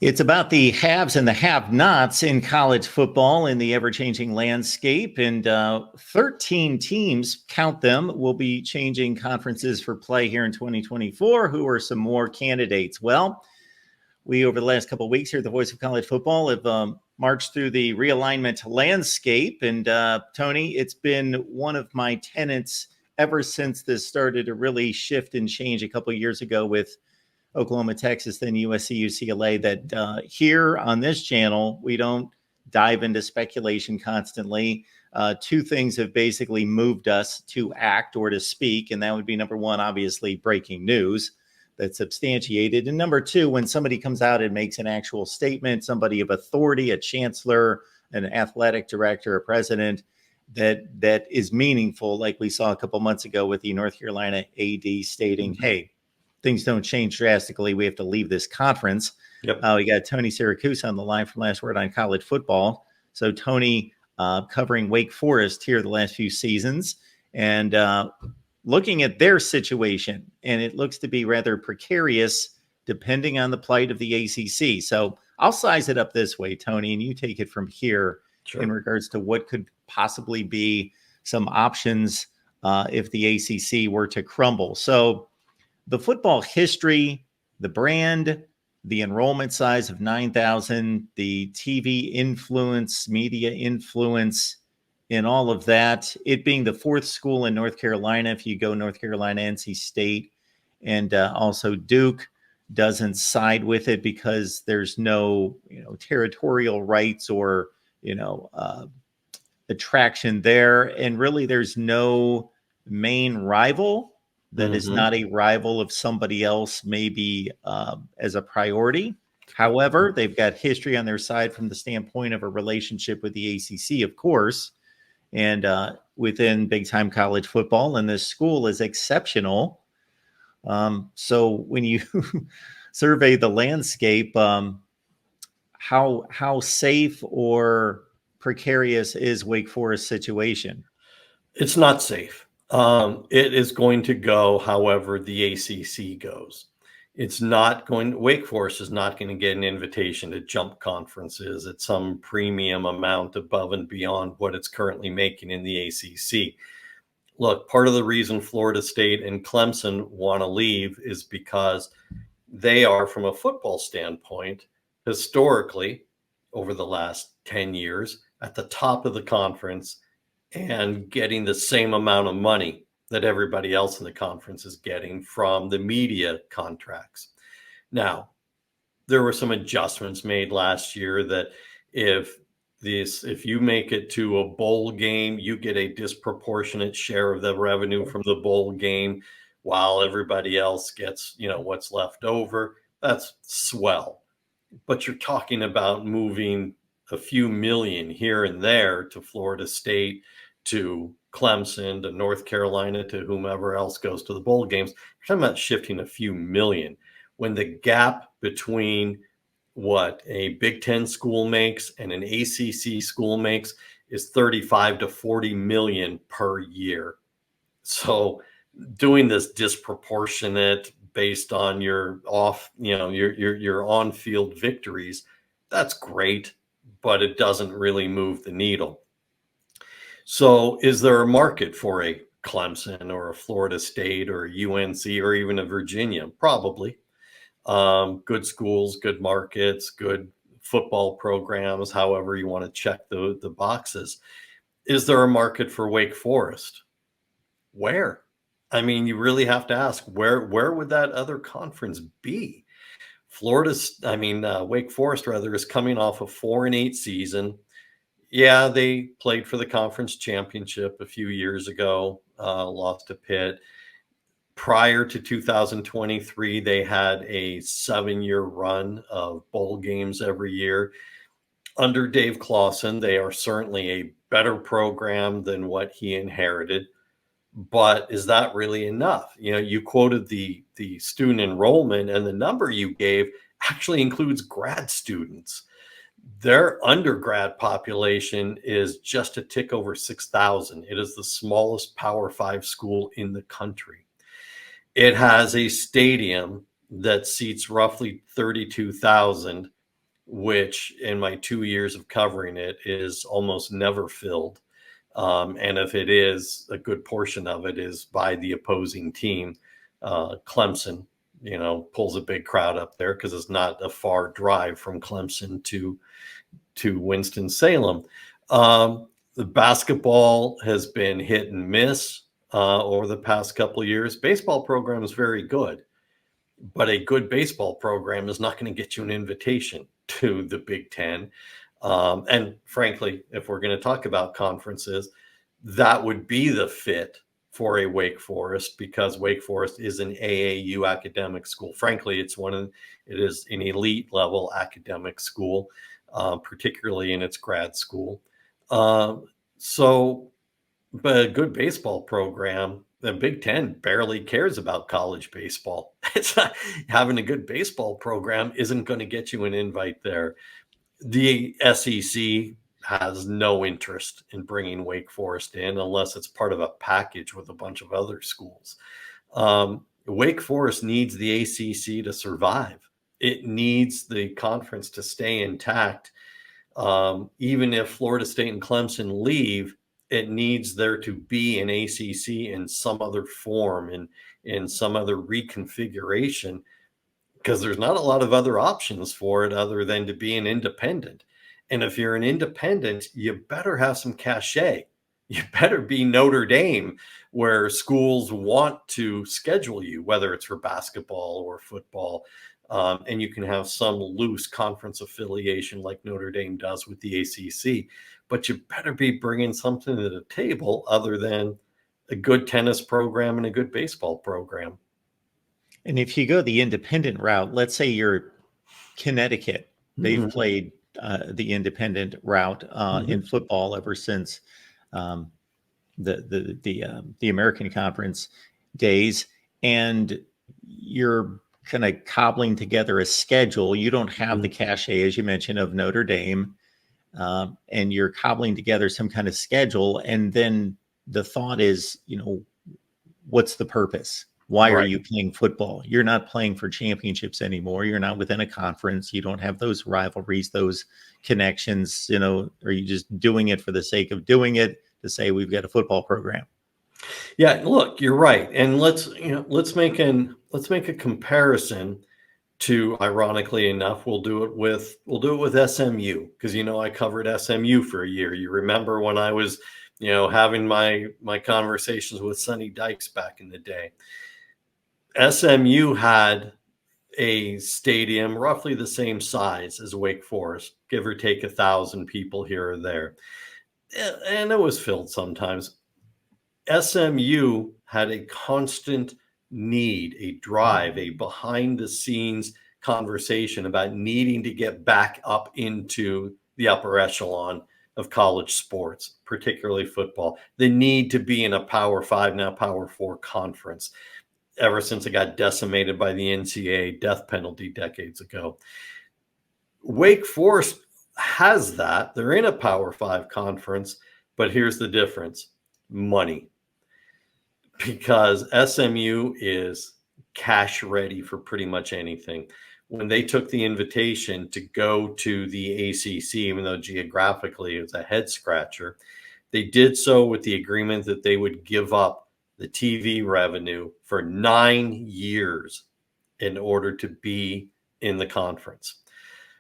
It's about the haves and the have-nots in college football in the ever-changing landscape. And 13 teams, count them, will be changing conferences for play here in 2024. Who are some more candidates? Well, we, over the last couple of weeks here at the Voice of College Football, have marched through the realignment landscape. And Tony, it's been one of my tenets ever since this started to really shift and change a couple of years ago with Oklahoma, Texas, then USC, UCLA, that here on this channel, we don't dive into speculation constantly. Two things have basically moved us to act or to speak, and that would be number one, obviously, breaking news that's substantiated. And number two, when somebody comes out and makes an actual statement, somebody of authority, a chancellor, an athletic director, a president, that is meaningful, like we saw a couple months ago with the North Carolina AD stating, hey, things don't change drastically, we have to leave this conference. Yep. We got Tony Syracuse on the line from Last Word on College Football. So Tony covering Wake Forest here the last few seasons and looking at their situation, and it looks to be rather precarious depending on the plight of the ACC. So I'll size it up this way, Tony, and you take it from here. Sure. In regards to what could possibly be some options if the ACC were to crumble. So the football history, the brand, the enrollment size of 9,000, the TV influence, media influence, and all of that, it being the fourth school in North Carolina, if you go North Carolina, NC State, and also Duke doesn't side with it because there's no, territorial rights or, attraction there. And really there's no main rival that is not a rival of somebody else, maybe as a priority. However, they've got history on their side from the standpoint of a relationship with the ACC, of course, and within big-time college football, and this school is exceptional. So when you survey the landscape, how safe or precarious is Wake Forest's situation? It's not safe. It is going to go however the ACC goes. It's not going. Wake Forest is not going to get an invitation to jump conferences at some premium amount above and beyond what it's currently making in the ACC. Look, part of the reason Florida State and Clemson want to leave is because they are, from a football standpoint, historically, over the last 10 years, at the top of the conference and getting the same amount of money that everybody else in the conference is getting from the media contracts. Now, there were some adjustments made last year that if you make it to a bowl game, you get a disproportionate share of the revenue from the bowl game while everybody else gets, what's left over. That's swell. But you're talking about moving a few million here and there to Florida State, to Clemson, to North Carolina, to whomever else goes to the bowl games. You're talking about shifting a few million when the gap between what a Big Ten school makes and an ACC school makes is 35 to 40 million per year. So doing this disproportionate based on your your on-field victories, that's great, but it doesn't really move the needle. So is there a market for a Clemson or a Florida State or a UNC or even a Virginia? Probably. Good schools, good markets, good football programs, however you want to check the boxes. Is there a market for Wake Forest? Where? I mean, you really have to ask, where would that other conference be? Wake Forest rather is coming off a 4-8 season. Yeah, they played for the conference championship a few years ago, lost to Pitt. Prior to 2023, they had a 7-year run of bowl games every year. Under Dave Clawson, they are certainly a better program than what he inherited. But is that really enough? You quoted the student enrollment, and the number you gave actually includes grad students. Their undergrad population is just a tick over 6,000. It is the smallest Power 5 school in the country. It has a stadium that seats roughly 32,000 which in my 2 years of covering it is almost never filled. And if it is, a good portion of it is by the opposing team. Clemson, pulls a big crowd up there because it's not a far drive from Clemson to Winston-Salem. The basketball has been hit and miss over the past couple of years. Baseball program is very good, but a good baseball program is not going to get you an invitation to the Big Ten. And frankly, if we're going to talk about conferences, that would be the fit for a Wake Forest, because Wake Forest is an AAU academic school. Frankly, it is an elite level academic school, particularly in its grad school. But a good baseball program, the Big Ten barely cares about college baseball. It's not, having a good baseball program isn't going to get you an invite there. The SEC has no interest in bringing Wake Forest in unless it's part of a package with a bunch of other schools. Wake Forest needs the ACC to survive. It needs the conference to stay intact. Even if Florida State and Clemson leave, it needs there to be an ACC in some other form, in some other reconfiguration, because there's not a lot of other options for it other than to be an independent. And if you're an independent, you better have some cachet. You better be Notre Dame, where schools want to schedule you, whether it's for basketball or football. And you can have some loose conference affiliation like Notre Dame does with the ACC. But you better be bringing something to the table other than a good tennis program and a good baseball program. And if you go the independent route, let's say you're Connecticut, they've played the independent route in football ever since the American Conference days, and you're kind of cobbling together a schedule. You don't have the cachet, as you mentioned, of Notre Dame, and you're cobbling together some kind of schedule, and then the thought is, what's the purpose? Why are you playing football? You're not playing for championships anymore. You're not within a conference. You don't have those rivalries, those connections, are you just doing it for the sake of doing it to say we've got a football program? Yeah, look, you're right. And let's make a comparison to, ironically enough, we'll do it with SMU, because I covered SMU for a year. You remember when I was having my conversations with Sonny Dykes back in the day. SMU had a stadium roughly the same size as Wake Forest, give or take 1,000 people here or there. And it was filled sometimes. SMU had a constant need, a drive, a behind the scenes conversation about needing to get back up into the upper echelon of college sports, particularly football. The need to be in a Power 5, now Power 4 conference, ever since it got decimated by the NCAA death penalty decades ago. Wake Forest has that. They're in a Power 5 conference, but here's the difference: money. Because SMU is cash ready for pretty much anything. When they took the invitation to go to the ACC, even though geographically it was a head scratcher, they did so with the agreement that they would give up the TV revenue for 9 years in order to be in the conference.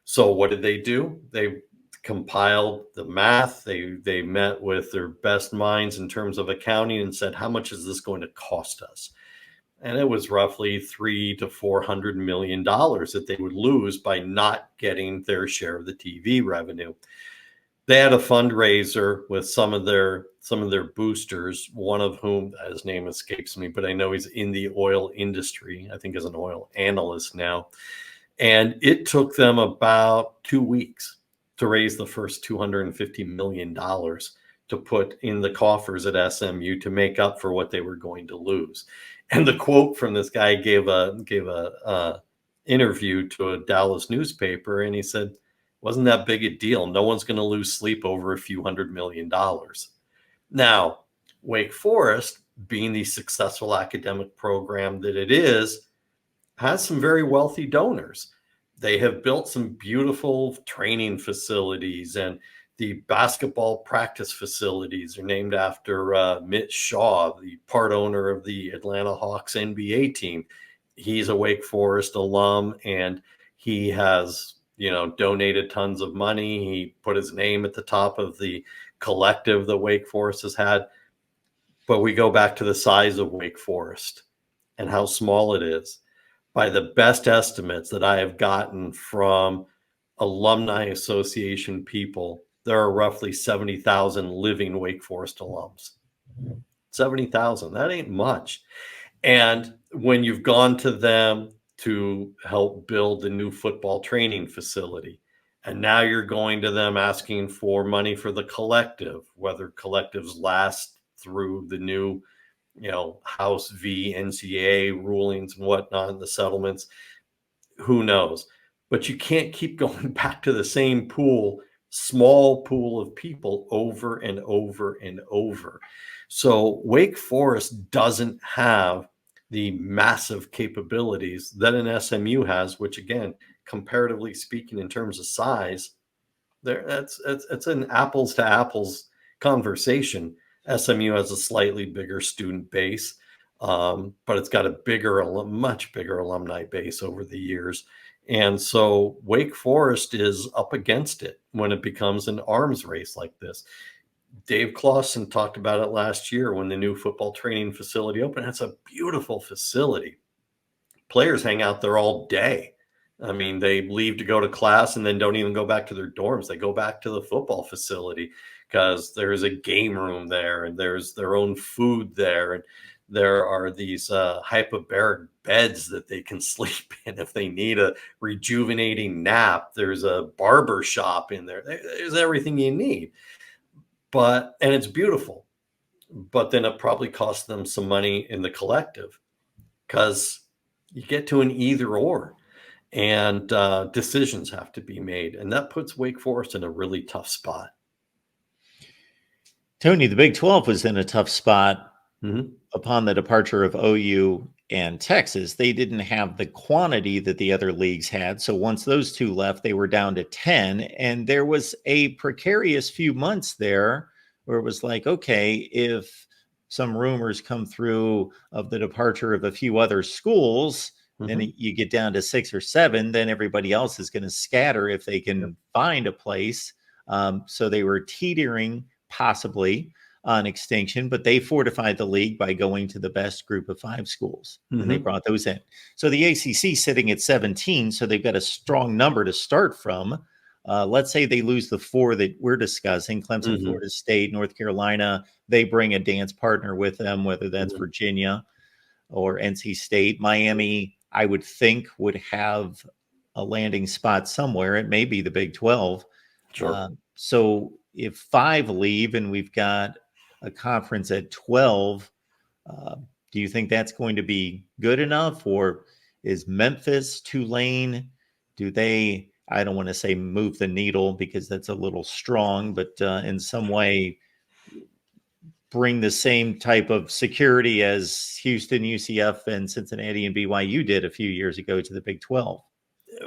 So what did they do? They compiled the math. They met with their best minds in terms of accounting and said, how much is this going to cost us? And it was roughly $300 to $400 million that they would lose by not getting their share of the TV revenue. They had a fundraiser with some of their boosters, one of whom, his name escapes me, but I know he's in the oil industry. I think is an oil analyst now. And it took them about 2 weeks to raise the first $250 million to put in the coffers at SMU to make up for what they were going to lose. And the quote from this guy gave a interview to a Dallas newspaper, and he said, wasn't that big a deal? No one's going to lose sleep over a few $100 million. Now, Wake Forest, being the successful academic program that it is, has some very wealthy donors. they have built some beautiful training facilities, and the basketball practice facilities are named after Mitch Shaw, the part owner of the Atlanta Hawks NBA team. He's a Wake Forest alum, and he has, donated tons of money. He put his name at the top of the collective that Wake Forest has had. But we go back to the size of Wake Forest and how small it is. By the best estimates that I have gotten from alumni association people, there are roughly 70,000 living Wake Forest alums. 70,000, that ain't much. And when you've gone to them to help build the new football training facility, and now you're going to them asking for money for the collective, whether collectives last through the new, House v. NCAA rulings and whatnot, and the settlements, who knows? But you can't keep going back to the same pool, small pool of people over and over and over. So Wake Forest doesn't have the massive capabilities that an SMU has, which again, comparatively speaking, in terms of size, it's an apples to apples conversation. SMU has a slightly bigger student base, but it's got a much bigger alumni base over the years. And so Wake Forest is up against it when it becomes an arms race like this. Dave Clawson talked about it last year when the new football training facility opened. It's a beautiful facility. Players hang out there all day. I mean, they leave to go to class and then don't even go back to their dorms. They go back to the football facility because there's a game room there, and there's their own food there. And there are these hyperbaric beds that they can sleep in if they need a rejuvenating nap. There's a barber shop in there. There's everything you need. And it's beautiful. But then it probably costs them some money in the collective, because you get to an either or, and decisions have to be made. And that puts Wake Forest in a really tough spot. Tony, the Big 12 was in a tough spot Mm-hmm. upon the departure of OU and Texas. They didn't have the quantity that the other leagues had. So once those two left, they were down to 10. And there was a precarious few months there where it was like, okay, if some rumors come through of the departure of a few other schools, then you get down to 6 or 7, then everybody else is going to scatter if they can find a place. So they were teetering possibly on extinction, but they fortified the league by going to the best group of 5 schools, and they brought those in. So the ACC sitting at 17, so they've got a strong number to start from. Let's say they lose the 4 that we're discussing, Clemson, Florida State, North Carolina. They bring a dance partner with them, whether that's Virginia or NC State. Miami, I would think, would have a landing spot somewhere. It may be the Big 12. Sure. So if 5 leave and we've got a conference at 12, do you think that's going to be good enough? Or is Memphis, Tulane, do they, I don't want to say move the needle because that's a little strong, but in some way bring the same type of security as Houston, UCF, and Cincinnati and BYU did a few years ago to the Big 12?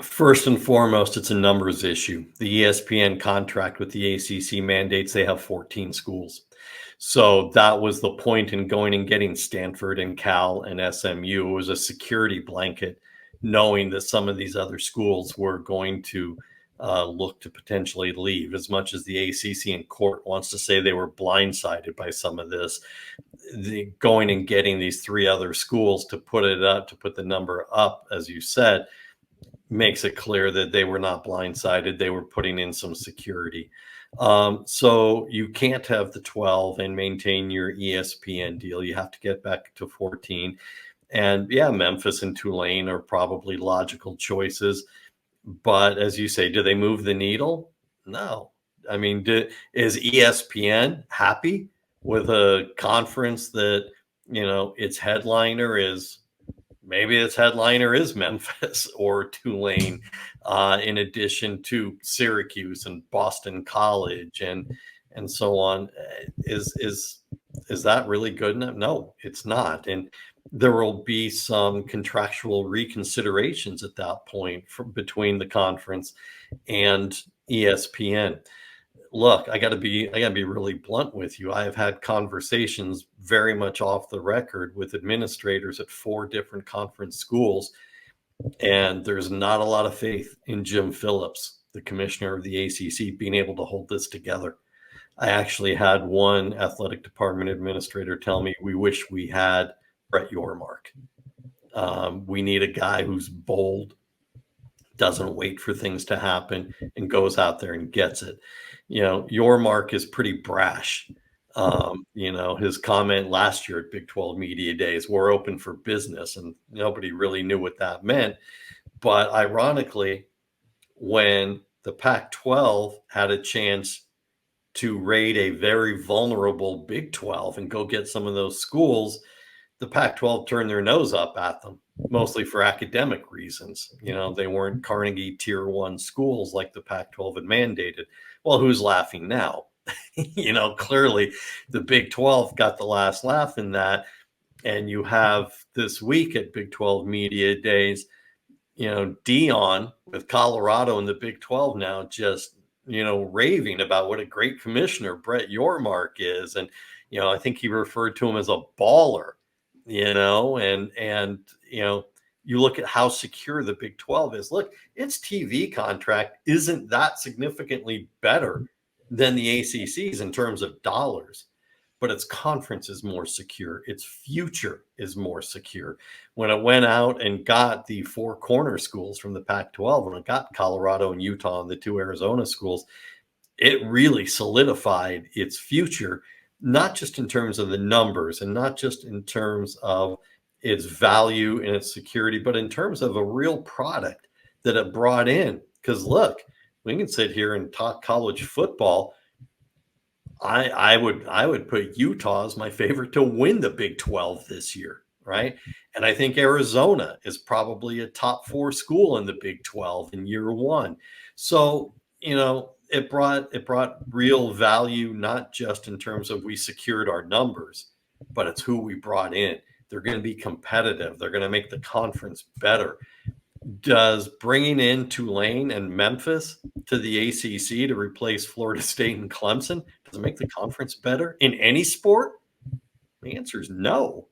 First and foremost, it's a numbers issue. The ESPN contract with the ACC mandates they have 14 schools. So that was the point in going and getting Stanford and Cal and SMU. It was a security blanket, knowing that some of these other schools were going to look to potentially leave. As much as the ACC in court wants to say they were blindsided by some of this, going and getting these 3 other schools to put it up, to put the number up, as you said, makes it clear that they were not blindsided. They were putting in some security. So you can't have the 12 and maintain your ESPN deal. You have to get back to 14. And yeah, Memphis and Tulane are probably logical choices. But as you say, do they move the needle? No. I mean, is ESPN happy with a conference that, its headliner is Memphis or Tulane, in addition to Syracuse and Boston College and so on? Is that really good enough? No, it's not. And there will be some contractual reconsiderations at that point between the conference and ESPN. Look, I got to be really blunt with you. I have had conversations very much off the record with administrators at 4 different conference schools, and there's not a lot of faith in Jim Phillips, the commissioner of the ACC, being able to hold this together. I actually had one athletic department administrator tell me, we wish we had Brett Yormark. We need a guy who's bold, doesn't wait for things to happen, and goes out there and gets it. Yormark is pretty brash. His comment last year at Big 12 Media Days, we're open for business, and nobody really knew what that meant. But ironically, when the Pac-12 had a chance to raid a very vulnerable Big 12 and go get some of those schools, the Pac-12 turned their nose up at them, mostly for academic reasons. They weren't Carnegie Tier 1 schools like the Pac-12 had mandated. Well, who's laughing now? Clearly the Big 12 got the last laugh in that. And you have this week at Big 12 Media Days, Dion with Colorado and the Big 12 now just, raving about what a great commissioner Brett Yormark is. And, I think he referred to him as a baller, and you look at how secure the Big 12 is. Look, its TV contract isn't that significantly better than the ACC's in terms of dollars, but its conference is more secure. Its future is more secure. When it went out and got the 4 corner schools from the Pac-12, when it got Colorado and Utah and the 2 Arizona schools, it really solidified its future, not just in terms of the numbers and not just in terms of its value and its security, but in terms of a real product that it brought in. Because look, we can sit here and talk college football. I would put Utah as my favorite to win the Big 12 this year, right? And I think Arizona is probably a top 4 school in the Big 12 in year 1. So, it brought real value, not just in terms of we secured our numbers, but it's who we brought in. They're going to be competitive. They're going to make the conference better. Does bringing in Tulane and Memphis to the ACC to replace Florida State and Clemson, does it make the conference better in any sport? The answer is no.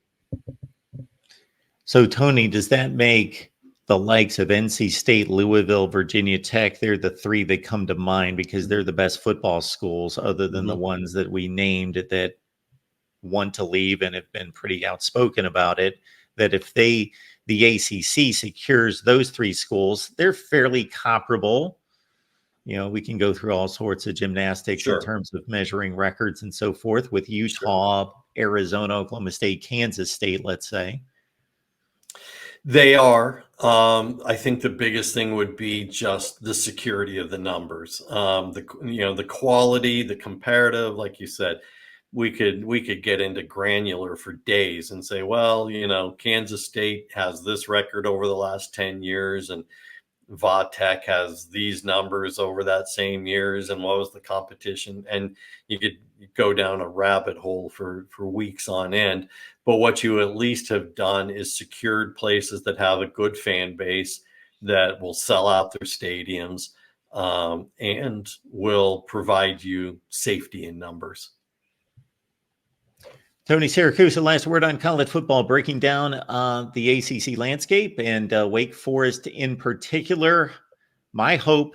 So, Tony, does that make the likes of NC State, Louisville, Virginia Tech, they're the 3 that come to mind because they're the best football schools other than the ones that we named that want to leave and have been pretty outspoken about it, that if the ACC secures those 3 schools, they're fairly comparable. We can go through all sorts of gymnastics in terms of measuring records and so forth with Utah, Arizona, Oklahoma State, Kansas State, let's say. They are. I think the biggest thing would be just the security of the numbers, the quality, the comparative, like you said. We could get into granular for days and say, well, Kansas State has this record over the last 10 years and Va-Tech has these numbers over that same years, and what was the competition? And you could go down a rabbit hole for weeks on end. But what you at least have done is secured places that have a good fan base that will sell out their stadiums and will provide you safety in numbers. Tony Siracusa, last word on college football, breaking down the ACC landscape and Wake Forest in particular. My hope,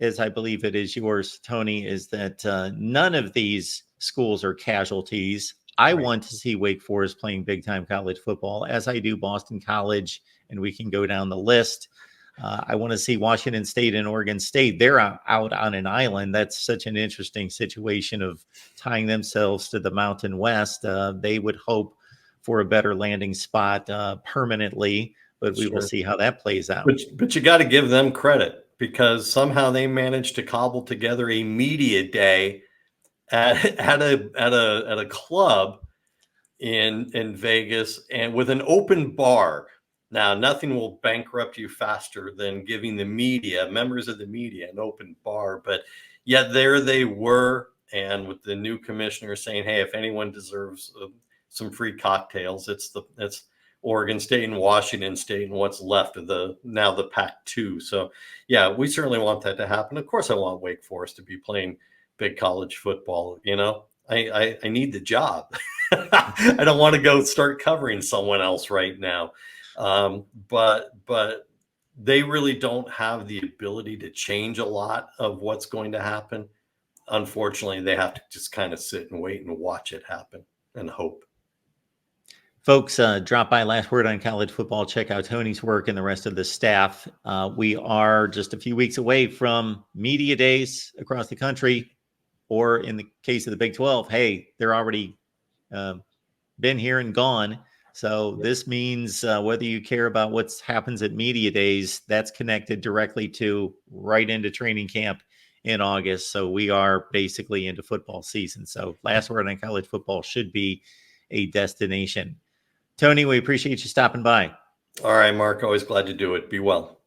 as I believe it is yours, Tony, is that none of these schools are casualties. I want to see Wake Forest playing big-time college football, as I do Boston College, and we can go down the list. I want to see Washington State and Oregon State. They're out on an island. That's such an interesting situation of tying themselves to the Mountain West. They would hope for a better landing spot permanently, but we will see how that plays out. But you got to give them credit because somehow they managed to cobble together a media day at a club in Vegas and with an open bar. Now, nothing will bankrupt you faster than giving the media, members of the media, an open bar. But yet there they were, and with the new commissioner saying, "Hey, if anyone deserves some free cocktails, it's Oregon State and Washington State and what's left of the Pac-2. So yeah, we certainly want that to happen. Of course, I want Wake Forest to be playing big college football. I need the job. I don't want to go start covering someone else right now. But they really don't have the ability to change a lot of what's going to happen. Unfortunately, they have to just kind of sit and wait and watch it happen and hope. Folks, drop by Last Word on College Football. Check out Tony's work and the rest of the staff. We are just a few weeks away from media days across the country, or in the case of the Big 12, hey, they're already been here and gone. So this means whether you care about what happens at media days, that's connected directly to right into training camp in August. So we are basically into football season. So Last Word on College Football should be a destination. Tony, we appreciate you stopping by. All right, Mark, always glad to do it. Be well.